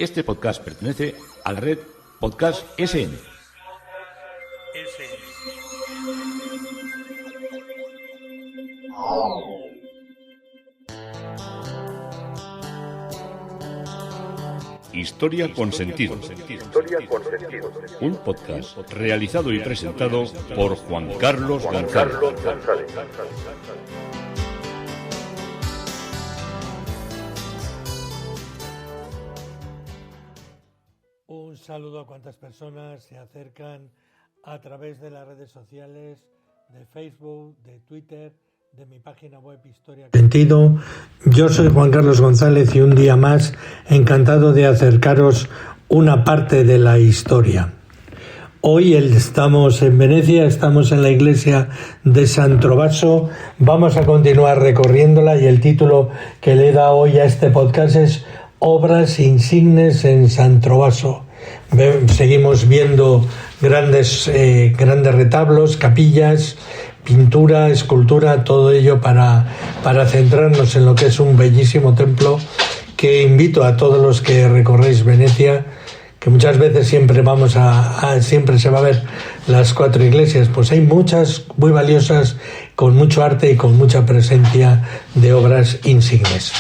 Este podcast pertenece a la red Podcast SN. Historia con sentido. Un podcast realizado y presentado por Juan Carlos González. Un saludo a cuantas personas se acercan a través de las redes sociales, de Facebook, de Twitter, de mi página web Historia con Sentido. Yo soy Juan Carlos González y un día más encantado de acercaros una parte de la historia. Hoy estamos en Venecia, estamos en la iglesia de San Trovaso. Vamos a continuar recorriéndola y el título que le da hoy a este podcast es Obras insignes en San Trovaso. Seguimos viendo grandes retablos, capillas, pintura, escultura, todo ello para centrarnos en lo que es un bellísimo templo que invito a todos los que recorréis Venecia, que muchas veces siempre siempre se va a ver las cuatro iglesias, pues hay muchas muy valiosas, con mucho arte y con mucha presencia de obras insignes.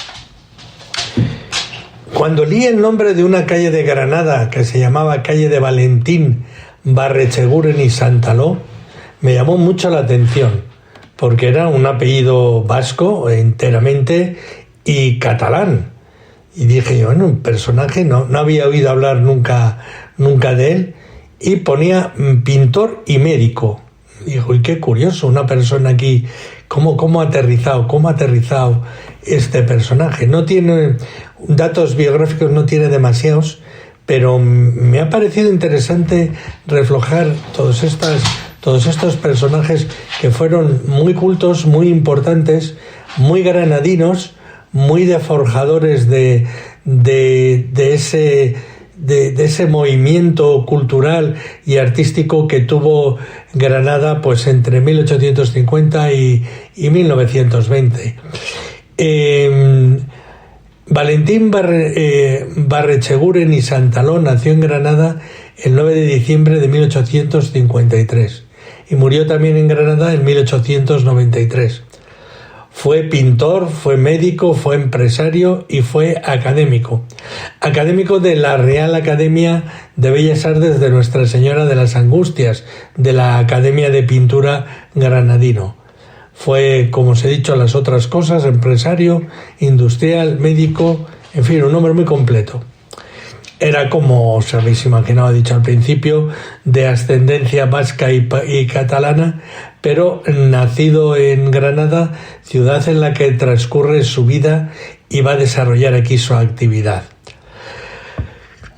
Cuando leí el nombre de una calle de Granada que se llamaba calle de Valentín Barrecheguren y Santaló, me llamó mucho la atención, porque era un apellido vasco enteramente y catalán. Y dije yo, bueno, un personaje, no había oído hablar nunca de él, y ponía pintor y médico. Dijo, y qué curioso, una persona aquí, ¿cómo ha aterrizado este personaje? No tiene datos biográficos, no tiene demasiados, pero me ha parecido interesante reflejar todos estos personajes que fueron muy cultos, muy importantes, muy granadinos, muy de forjadores de ese movimiento cultural y artístico que tuvo Granada pues entre 1850 y 1920. Valentín Barrecheguren y Santaló nació en Granada el 9 de diciembre de 1853 y murió también en Granada en 1893. Fue pintor, fue médico, fue empresario y fue académico. Académico de la Real Academia de Bellas Artes de Nuestra Señora de las Angustias, de la Academia de Pintura Granadino. Fue, como os he dicho, las otras cosas, empresario, industrial, médico, en fin, un hombre muy completo. Era, como os habéis imaginado, he dicho al principio, de ascendencia vasca y catalana, pero nacido en Granada, ciudad en la que transcurre su vida y va a desarrollar aquí su actividad.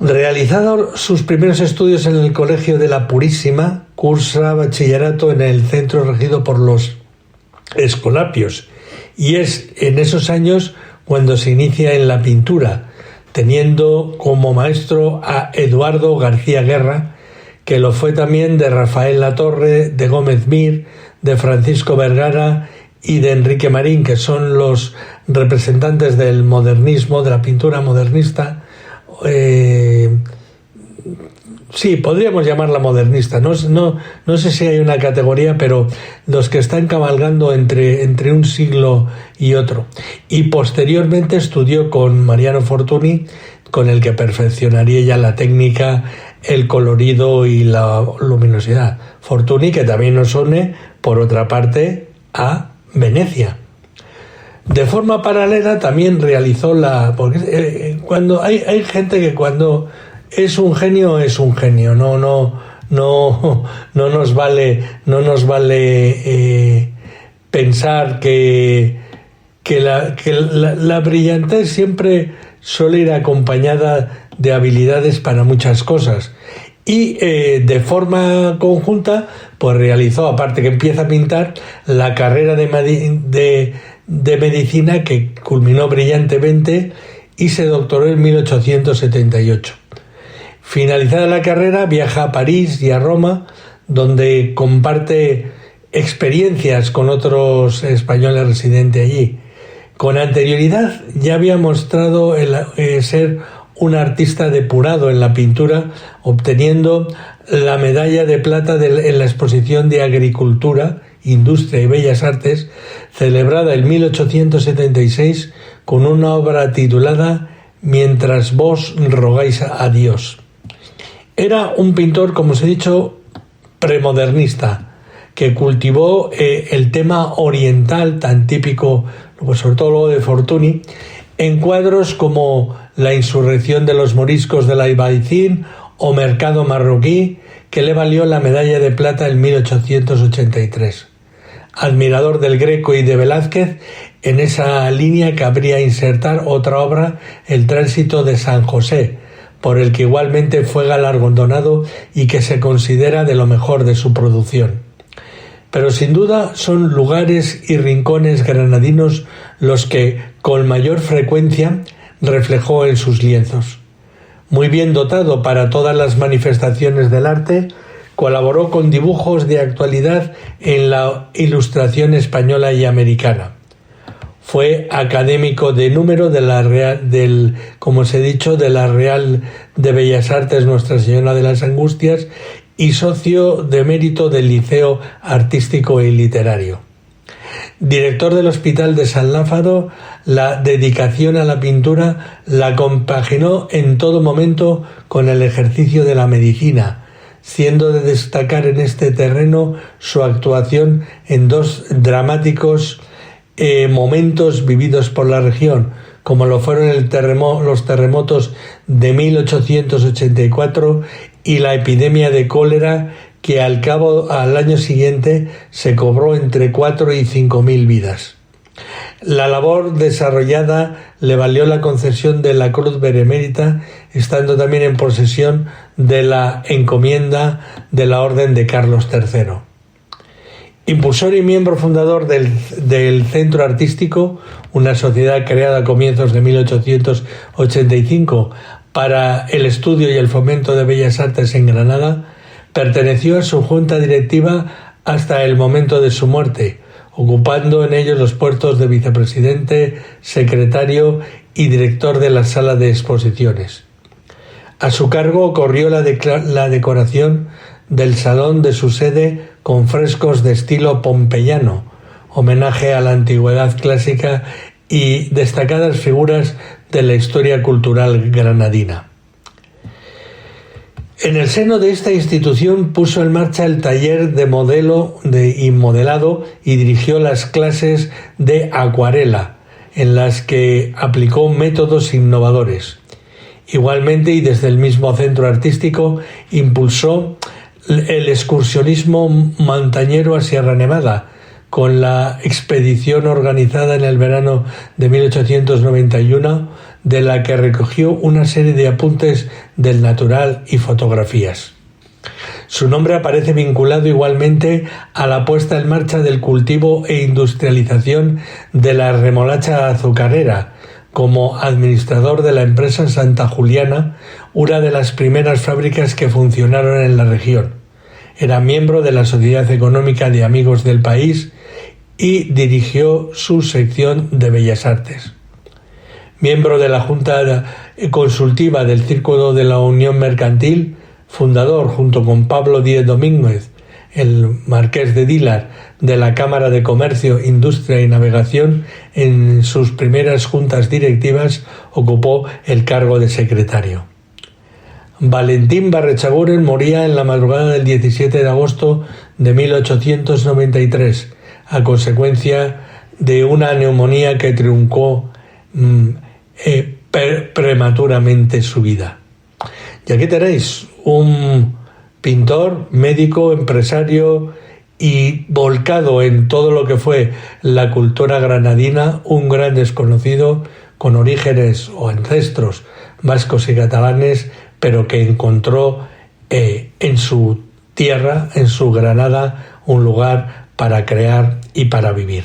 Realizado sus primeros estudios en el Colegio de la Purísima, cursa bachillerato en el centro regido por los Escolapios, y es en esos años cuando se inicia en la pintura, teniendo como maestro a Eduardo García Guerra, que lo fue también de Rafael Latorre, de Gómez Mir, de Francisco Vergara y de Enrique Marín, que son los representantes del modernismo, de la pintura modernista. Sí, podríamos llamarla modernista. No sé si hay una categoría, pero los que están cabalgando entre un siglo y otro. Y posteriormente estudió con Mariano Fortuny, con el que perfeccionaría ya la técnica, el colorido y la luminosidad. Fortuny, que también nos une, por otra parte, a Venecia. De forma paralela también realizó cuando hay gente que cuando es un genio, no nos vale pensar que la brillantez siempre suele ir acompañada de habilidades para muchas cosas. Y de forma conjunta, pues realizó, aparte que empieza a pintar, la carrera de medicina, que culminó brillantemente y se doctoró en 1878. Finalizada la carrera, viaja a París y a Roma, donde comparte experiencias con otros españoles residentes allí. Con anterioridad ya había mostrado ser un artista depurado en la pintura, obteniendo la medalla de plata en la exposición de Agricultura, Industria y Bellas Artes, celebrada en 1876 con una obra titulada Mientras vos rogáis a Dios. Era un pintor, como os he dicho, premodernista, que cultivó el tema oriental tan típico, pues sobre todo luego de Fortuny, en cuadros como La insurrección de los moriscos de Albaicín o Mercado marroquí, que le valió la medalla de plata en 1883. Admirador del Greco y de Velázquez, en esa línea cabría insertar otra obra, El tránsito de San José, por el que igualmente fue galardonado y que se considera de lo mejor de su producción. Pero sin duda son lugares y rincones granadinos los que con mayor frecuencia reflejó en sus lienzos. Muy bien dotado para todas las manifestaciones del arte, colaboró con dibujos de actualidad en la Ilustración española y americana. Fue académico de número de la Real de Bellas Artes Nuestra Señora de las Angustias y socio de mérito del Liceo Artístico y Literario. Director del Hospital de San Lázaro, la dedicación a la pintura la compaginó en todo momento con el ejercicio de la medicina, siendo de destacar en este terreno su actuación en dos dramáticos momentos vividos por la región, como lo fueron los terremotos de 1884 y la epidemia de cólera, que al año siguiente se cobró entre 4 y 5.000 vidas. La labor desarrollada le valió la concesión de la Cruz Benemérita, estando también en posesión de la encomienda de la Orden de Carlos III. Impulsor y miembro fundador del Centro Artístico, una sociedad creada a comienzos de 1885 para el estudio y el fomento de bellas artes en Granada, perteneció a su junta directiva hasta el momento de su muerte, ocupando en ellos los puestos de vicepresidente, secretario y director de la sala de exposiciones. A su cargo corrió la decoración del salón de su sede con frescos de estilo pompeyano, homenaje a la antigüedad clásica y destacadas figuras de la historia cultural granadina. En el seno de esta institución puso en marcha el taller de modelo y modelado y dirigió las clases de acuarela, en las que aplicó métodos innovadores. Igualmente, y desde el mismo centro artístico, impulsó el excursionismo montañero a Sierra Nevada, con la expedición organizada en el verano de 1891, de la que recogió una serie de apuntes del natural y fotografías. Su nombre aparece vinculado igualmente a la puesta en marcha del cultivo e industrialización de la remolacha azucarera, como administrador de la empresa Santa Juliana, una de las primeras fábricas que funcionaron en la región. Era miembro de la Sociedad Económica de Amigos del País y dirigió su sección de Bellas Artes. Miembro de la Junta Consultiva del Círculo de la Unión Mercantil, fundador, junto con Pablo Díez Domínguez, el marqués de Dílar, de la Cámara de Comercio, Industria y Navegación. En sus primeras juntas directivas ocupó el cargo de secretario. Valentín Barrechaguren moría en la madrugada del 17 de agosto de 1893, a consecuencia de una neumonía que truncó prematuramente su vida. Y aquí tenéis un pintor, médico, empresario y volcado en todo lo que fue la cultura granadina, un gran desconocido con orígenes o ancestros vascos y catalanes, pero que encontró en su tierra, en su Granada, un lugar para crear y para vivir.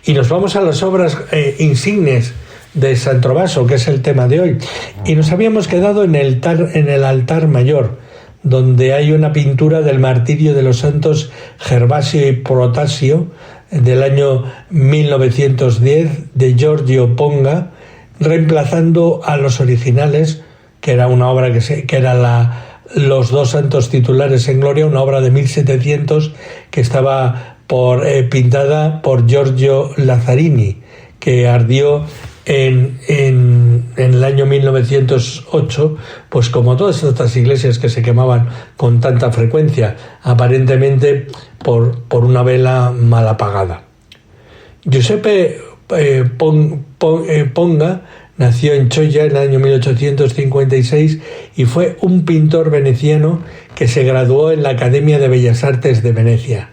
Y nos vamos a las obras insignes de San Trovaso, que es el tema de hoy. Y nos habíamos quedado en el altar mayor, donde hay una pintura del martirio de los santos Gervasio y Protasio, del año 1910, de Giorgio Ponga, reemplazando a los originales que era una obra que era Los dos santos titulares en gloria, una obra de 1700 que estaba pintada por Giorgio Lazzarini, que ardió en el año 1908, pues como todas estas iglesias que se quemaban con tanta frecuencia, aparentemente por una vela mal apagada. Giuseppe Ponga nació en Choya en el año 1856 y fue un pintor veneciano que se graduó en la Academia de Bellas Artes de Venecia.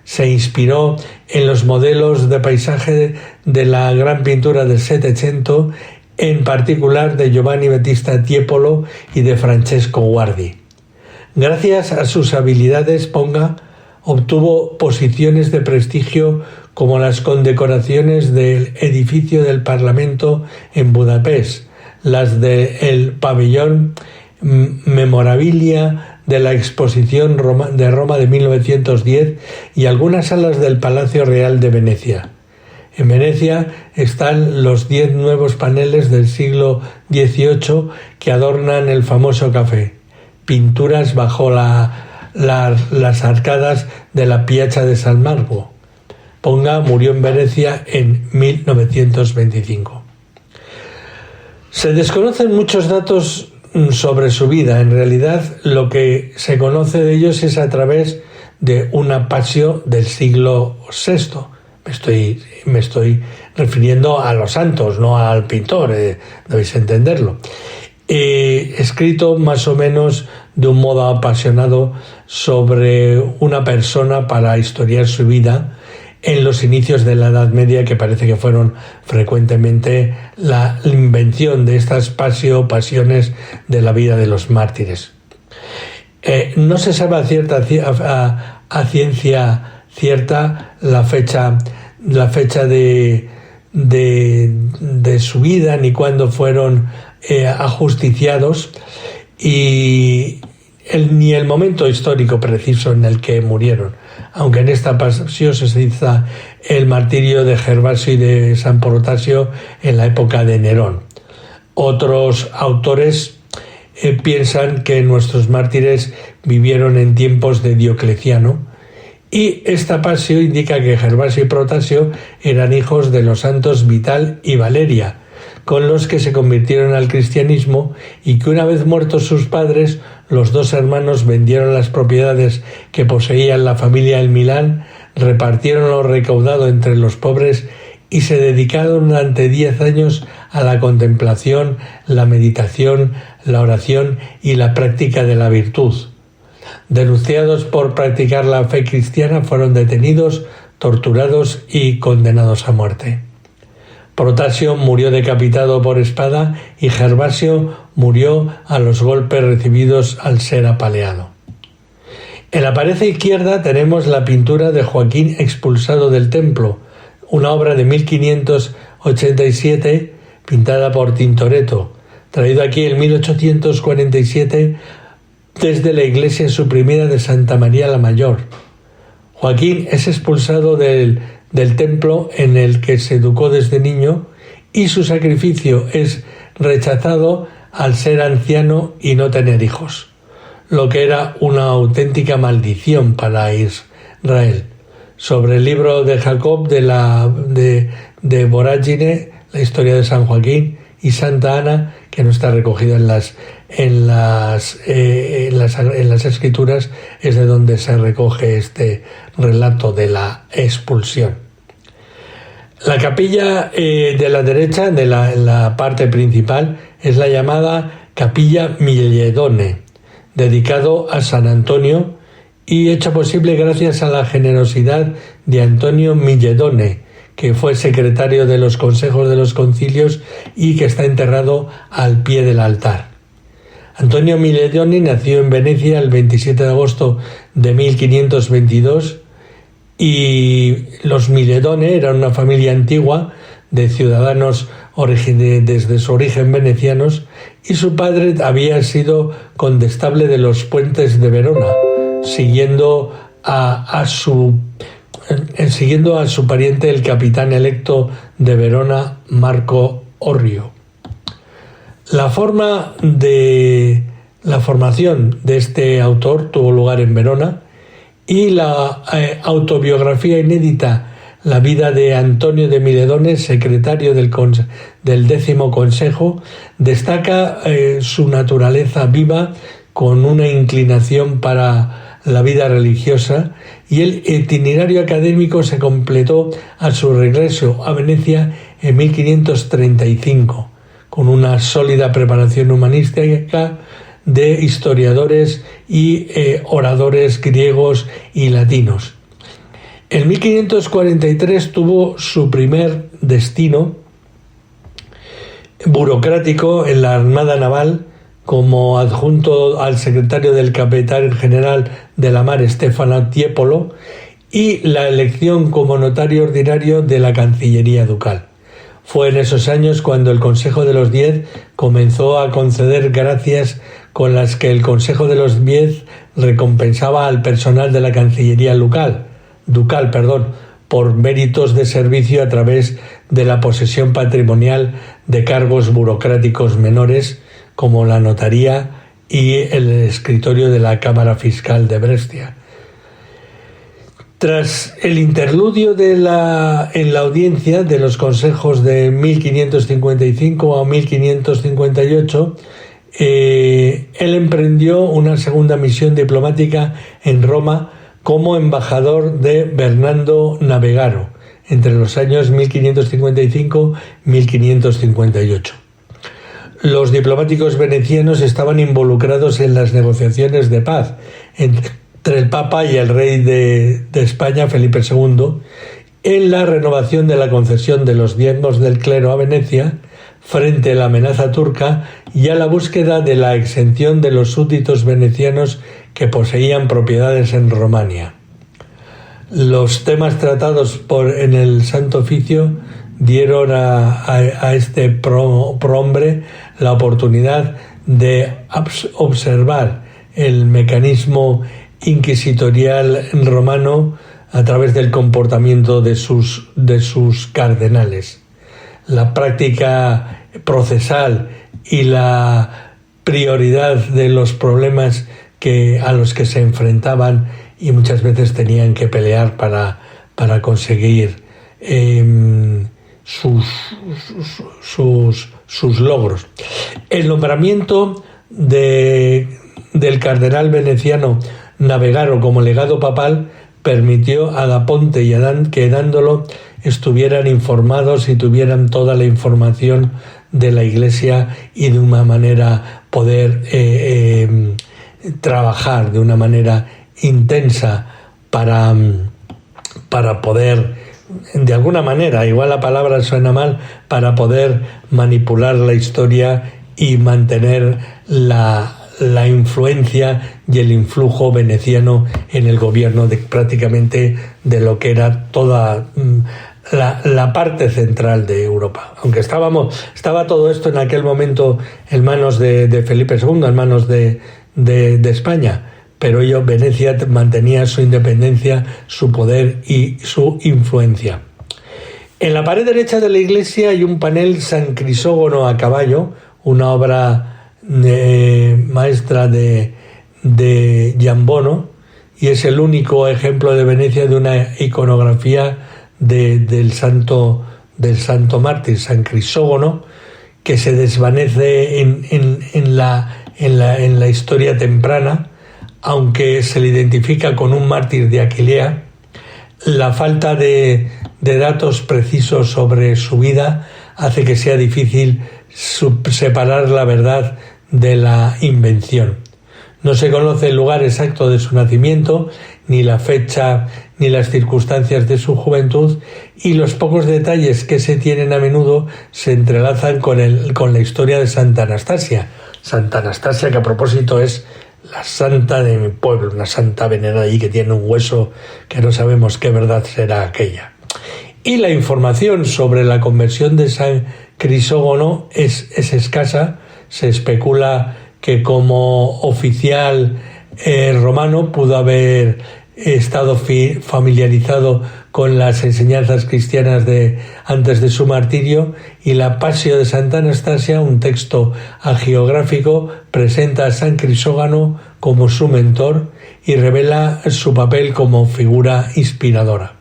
Se inspiró en los modelos de paisaje de la gran pintura del Settecento, en particular de Giovanni Battista Tiepolo y de Francesco Guardi. Gracias a sus habilidades, Ponga obtuvo posiciones de prestigio como las condecoraciones del edificio del Parlamento en Budapest, las del pabellón Memorabilia de la Exposición de Roma de 1910 y algunas salas del Palacio Real de Venecia. En Venecia están los 10 nuevos paneles del siglo XVIII que adornan el famoso café, pinturas bajo las arcadas de la Piazza de San Marco. Ponga murió en Venecia en 1925. Se desconocen muchos datos sobre su vida. En realidad, lo que se conoce de ellos es a través de una pasio del siglo VI. Me estoy refiriendo a los santos, no al pintor, debéis entenderlo. Escrito más o menos de un modo apasionado sobre una persona para historiar su vida en los inicios de la Edad Media, que parece que fueron frecuentemente la invención de estas pasiones de la vida de los mártires. No se sabe a ciencia cierta la fecha de su vida ni cuándo fueron ajusticiados ni el momento histórico preciso en el que murieron, aunque en esta pasión se cita el martirio de Gervasio y de San Protasio en la época de Nerón. Otros autores piensan que nuestros mártires vivieron en tiempos de Diocleciano, y esta pasio indica que Gervasio y Protasio eran hijos de los santos Vital y Valeria, con los que se convirtieron al cristianismo, y que una vez muertos sus padres, los dos hermanos vendieron las propiedades que poseían la familia en Milán, repartieron lo recaudado entre los pobres y se dedicaron durante 10 años a la contemplación, la meditación, la oración y la práctica de la virtud. Denunciados por practicar la fe cristiana, fueron detenidos, torturados y condenados a muerte. Protasio murió decapitado por espada y Gervasio murió a los golpes recibidos al ser apaleado. En la pared izquierda tenemos la pintura de Joaquín expulsado del templo, una obra de 1587 pintada por Tintoretto, traído aquí en 1847 desde la iglesia suprimida de Santa María la Mayor. Joaquín es expulsado del templo en el que se educó desde niño, y su sacrificio es rechazado al ser anciano y no tener hijos, lo que era una auténtica maldición para Israel. Sobre el libro de Jacob de Voragine, la historia de San Joaquín y Santa Ana, que no está recogido en las escrituras, es de donde se recoge este relato de la expulsión. La capilla de la derecha, de la parte principal, es la llamada Capilla Milledone, dedicado a San Antonio y hecho posible gracias a la generosidad de Antonio Milledone, que fue secretario de los consejos de los concilios y que está enterrado al pie del altar. Antonio Milledone nació en Venecia el 27 de agosto de 1522 y los Milledone eran una familia antigua de ciudadanos desde su origen venecianos, y su padre había sido condestable de los puentes de Verona, siguiendo a su pariente, el capitán electo de Verona, Marco Orrio. La formación de este autor tuvo lugar en Verona, y la autobiografía inédita, La vida de Antonio de Miledones, secretario del 10º Consejo, destaca su naturaleza viva, con una inclinación para la vida religiosa, y el itinerario académico se completó a su regreso a Venecia en 1535, con una sólida preparación humanística de historiadores y oradores griegos y latinos. En 1543 tuvo su primer destino burocrático en la Armada Naval, como adjunto al secretario del capitán general de la mar, Stefano Tiepolo, y la elección como notario ordinario de la Cancillería Ducal. Fue en esos años cuando el Consejo de los 10 comenzó a conceder gracias con las que el Consejo de los 10 recompensaba al personal de la Cancillería Ducal, por méritos de servicio a través de la posesión patrimonial de cargos burocráticos menores, como la notaría y el escritorio de la Cámara Fiscal de Brescia. Tras el interludio en la audiencia de los consejos de 1555 a 1558, él emprendió una segunda misión diplomática en Roma como embajador de Bernardo Navegaro entre los años 1555 y 1558. Los diplomáticos venecianos estaban involucrados en las negociaciones de paz entre el Papa y el rey de España, Felipe II, en la renovación de la concesión de los diezmos del clero a Venecia frente a la amenaza turca, y a la búsqueda de la exención de los súbditos venecianos que poseían propiedades en Romania. Los temas tratados en el Santo Oficio dieron a este prohombre la oportunidad de observar el mecanismo inquisitorial romano a través del comportamiento de sus cardenales. La práctica procesal y la prioridad de los problemas a los que se enfrentaban y muchas veces tenían que pelear para conseguir sus logros. El nombramiento del cardenal veneciano Navegaro como legado papal permitió a Daponte y a Dándolo estuvieran informados y tuvieran toda la información de la Iglesia, y de una manera poder trabajar de una manera intensa para poder, de alguna manera, igual la palabra suena mal, para poder manipular la historia y mantener la influencia y el influjo veneciano en el gobierno prácticamente de lo que era toda la parte central de Europa. Aunque estaba todo esto en aquel momento en manos de Felipe II, en manos de España, pero Venecia mantenía su independencia, su poder y su influencia. En la pared derecha de la iglesia hay un panel San Crisógono a caballo, una obra maestra de Giambono, y es el único ejemplo de Venecia de una iconografía del santo mártir San Crisógono, que se desvanece en la historia temprana, aunque se le identifica con un mártir de Aquilea. La falta de datos precisos sobre su vida hace que sea difícil separar la verdad de la invención. No se conoce el lugar exacto de su nacimiento, ni la fecha, ni las circunstancias de su juventud, y los pocos detalles que se tienen a menudo se entrelazan con la historia de Santa Anastasia. Santa Anastasia, que a propósito es la santa de mi pueblo, una santa venerada allí que tiene un hueso que no sabemos qué verdad será aquella. Y la información sobre la conversión de San Crisógono es escasa. Se especula que como oficial romano pudo haber estado familiarizado con las enseñanzas cristianas de antes de su martirio, y la Passio de Santa Anastasia, un texto hagiográfico, presenta a San Crisógono como su mentor y revela su papel como figura inspiradora.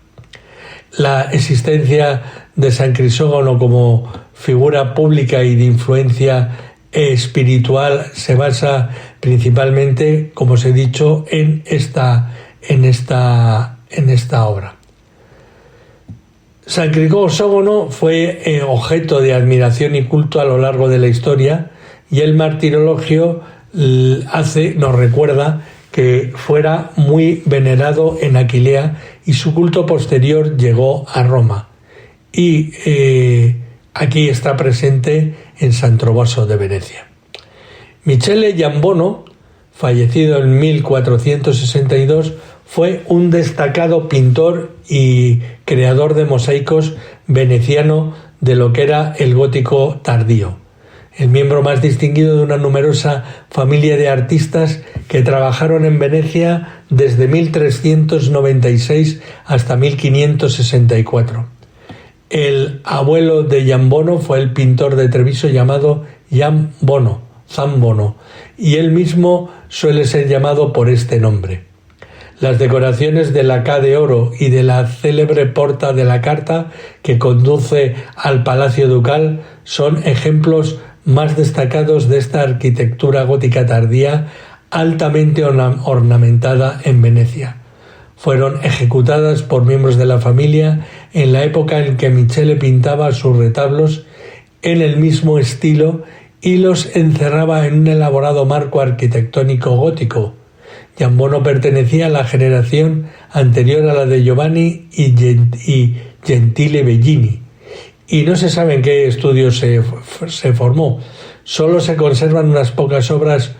La existencia de San Crisógono como figura pública y de influencia espiritual se basa principalmente, como os he dicho, en esta obra. San Crisógono fue objeto de admiración y culto a lo largo de la historia, y el martirologio nos recuerda que fuera muy venerado en Aquilea, y su culto posterior llegó a Roma, y aquí está presente en San Trovaso de Venecia. Michele Giambono, fallecido en 1462, fue un destacado pintor y creador de mosaicos veneciano de lo que era el gótico tardío, el miembro más distinguido de una numerosa familia de artistas que trabajaron en Venecia desde 1396 hasta 1564. El abuelo de Giambono fue el pintor de Treviso llamado Zambono, y él mismo suele ser llamado por este nombre. Las decoraciones de la Ca de Oro y de la célebre Porta de la Carta, que conduce al Palacio Ducal, son ejemplos más destacados de esta arquitectura gótica tardía altamente ornamentada en Venecia. Fueron ejecutadas por miembros de la familia en la época en que Michele pintaba sus retablos en el mismo estilo y los encerraba en un elaborado marco arquitectónico gótico. Giambono pertenecía a la generación anterior a la de Giovanni y Gentile Bellini, y no se sabe en qué estudio se formó. Solo se conservan unas pocas obras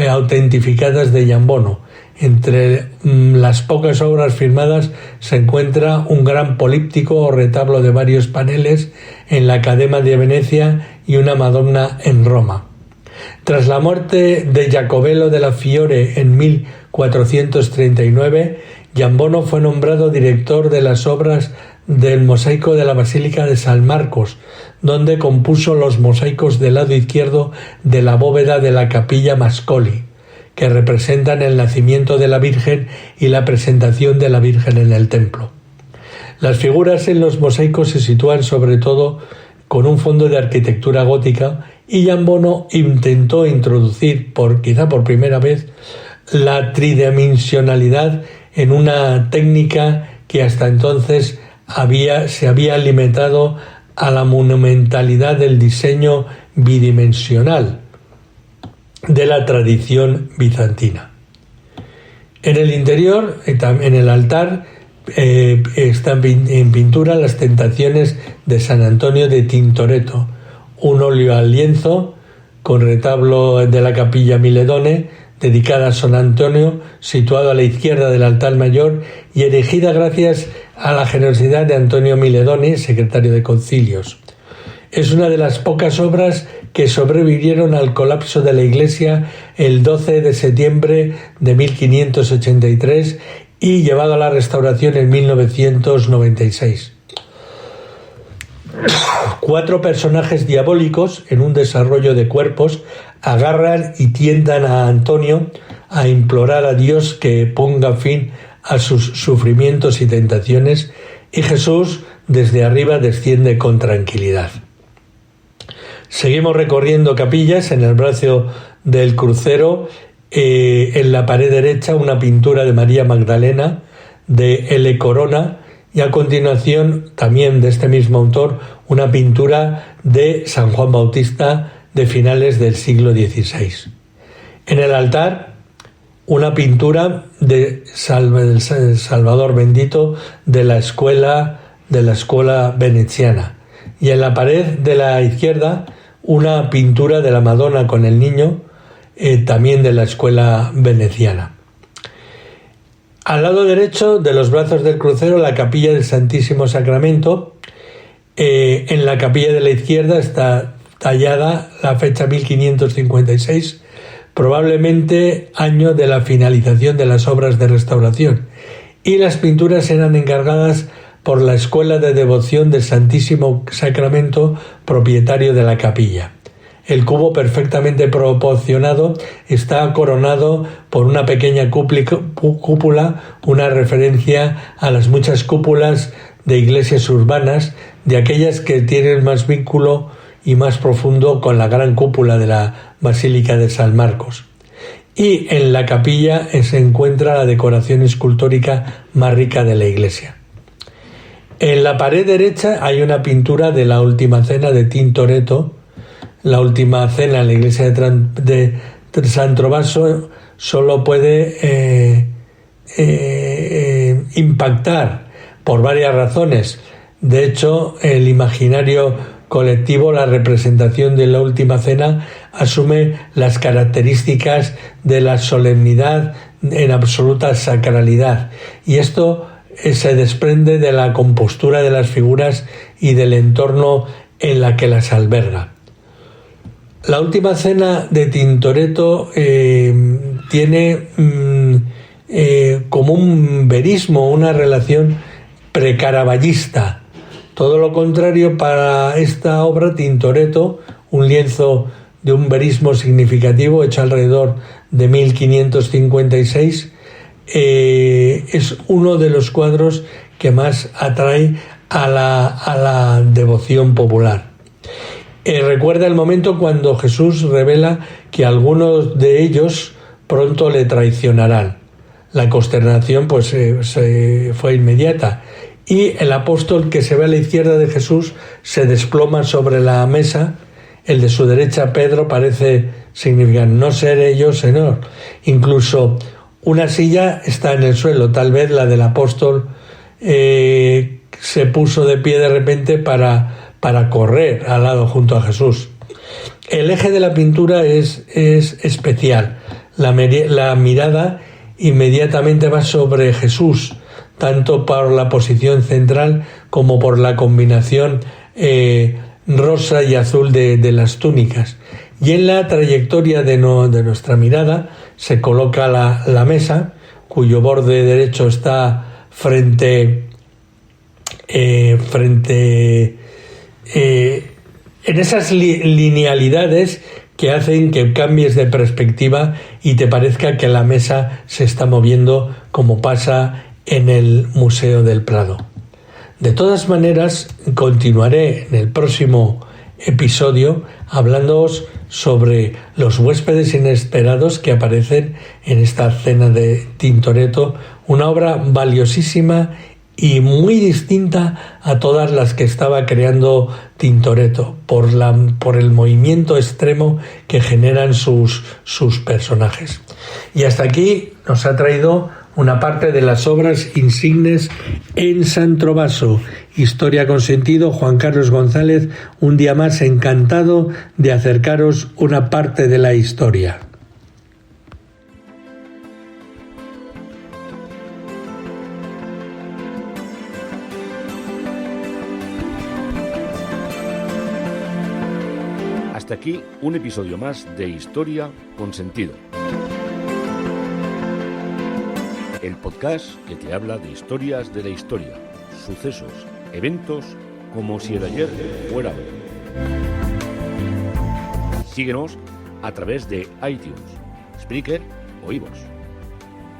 autentificadas de Giambono. Entre las pocas obras firmadas se encuentra un gran políptico o retablo de varios paneles en la Academia de Venecia y una Madonna en Roma. Tras la muerte de Jacobello della Fiore en 1439, Giambono fue nombrado director de las obras del mosaico de la Basílica de San Marcos, donde compuso los mosaicos del lado izquierdo de la bóveda de la Capilla Mascoli, que representan el nacimiento de la Virgen y la presentación de la Virgen en el templo. Las figuras en los mosaicos se sitúan sobre todo con un fondo de arquitectura gótica, y Giambono intentó introducir, quizá por primera vez, la tridimensionalidad en una técnica que hasta entonces se había limitado a la monumentalidad del diseño bidimensional de la tradición bizantina. En el interior, en el altar, están en pintura las Tentaciones de San Antonio de Tintoretto, un óleo al lienzo con retablo de la Capilla Miledone, dedicada a San Antonio, situado a la izquierda del altar mayor y erigida gracias a la generosidad de Antonio Miledone, secretario de concilios. Es una de las pocas obras que sobrevivieron al colapso de la iglesia el 12 de septiembre de 1583 y llevado a la restauración en 1996. 4 personajes diabólicos en un desarrollo de cuerpos agarran y tientan a Antonio a implorar a Dios que ponga fin a sus sufrimientos y tentaciones, y Jesús desde arriba desciende con tranquilidad. Seguimos recorriendo capillas. En el brazo del crucero, en la pared derecha, una pintura de María Magdalena de L. Corona, y a continuación, también de este mismo autor, una pintura de San Juan Bautista de finales del siglo XVI. En el altar, una pintura de Salvador Bendito de la escuela veneciana, y en la pared de la izquierda una pintura de la Madonna con el niño, también de la escuela veneciana. Al lado derecho de los brazos del crucero, la capilla del Santísimo Sacramento. En la capilla de la izquierda está tallada la fecha 1556 probablemente año de la finalización de las obras de restauración, y las pinturas eran encargadas por la Escuela de Devoción del Santísimo Sacramento, propietario de la capilla. El cubo, perfectamente proporcionado, está coronado por una pequeña cúpula, una referencia a las muchas cúpulas de iglesias urbanas, de aquellas que tienen más vínculo y más profundo con la gran cúpula de la Basílica de San Marcos. Y en la capilla se encuentra la decoración escultórica más rica de la iglesia. En la pared derecha hay una pintura de la Última Cena de Tintoretto. La Última Cena en la iglesia de San Trovaso solo puede impactar por varias razones. De hecho, el imaginario colectivo, la representación de la Última Cena asume las características de la solemnidad en absoluta sacralidad, y esto se desprende de la compostura de las figuras y del entorno en la que las alberga. La Última Cena de Tintoretto tiene como un verismo, una relación precaravallista. Todo lo contrario para esta obra, Tintoretto, un lienzo de un verismo significativo hecho alrededor de 1556, es uno de los cuadros que más atrae a la devoción popular. Recuerda el momento cuando Jesús revela que algunos de ellos pronto le traicionarán. La consternación fue inmediata, y el apóstol que se ve a la izquierda de Jesús se desploma sobre la mesa. El de su derecha, Pedro, parece significar: no seré yo, Señor. Incluso una silla está en el suelo, tal vez la del apóstol se puso de pie de repente para correr al lado junto a Jesús. El eje de la pintura es especial. La mirada inmediatamente va sobre Jesús, tanto por la posición central como por la combinación rosa y azul de las túnicas. Y en la trayectoria de nuestra mirada se coloca la mesa, cuyo borde derecho está frente en esas linealidades que hacen que cambies de perspectiva y te parezca que la mesa se está moviendo, como pasa en el Museo del Prado. De todas maneras, continuaré en el próximo episodio hablándoos sobre los huéspedes inesperados que aparecen en esta cena de Tintoretto, una obra valiosísima y muy distinta a todas las que estaba creando Tintoretto por el movimiento extremo que generan sus personajes. Y hasta aquí nos ha traído una parte de las obras insignes en San Trovaso. Historia con sentido, Juan Carlos González, un día más encantado de acercaros una parte de la historia. Hasta aquí un episodio más de Historia con Sentido. El podcast que te habla de historias de la historia, sucesos, eventos, como si el ayer fuera hoy. Síguenos a través de iTunes, Spreaker o iVoox.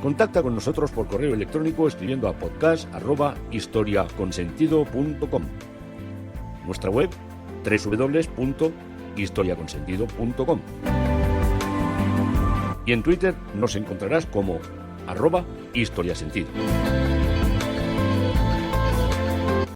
Contacta con nosotros por correo electrónico escribiendo a podcast@historiaconsentido.com. Nuestra web, www.historiaconsentido.com. Y en Twitter nos encontrarás como @historiasentido.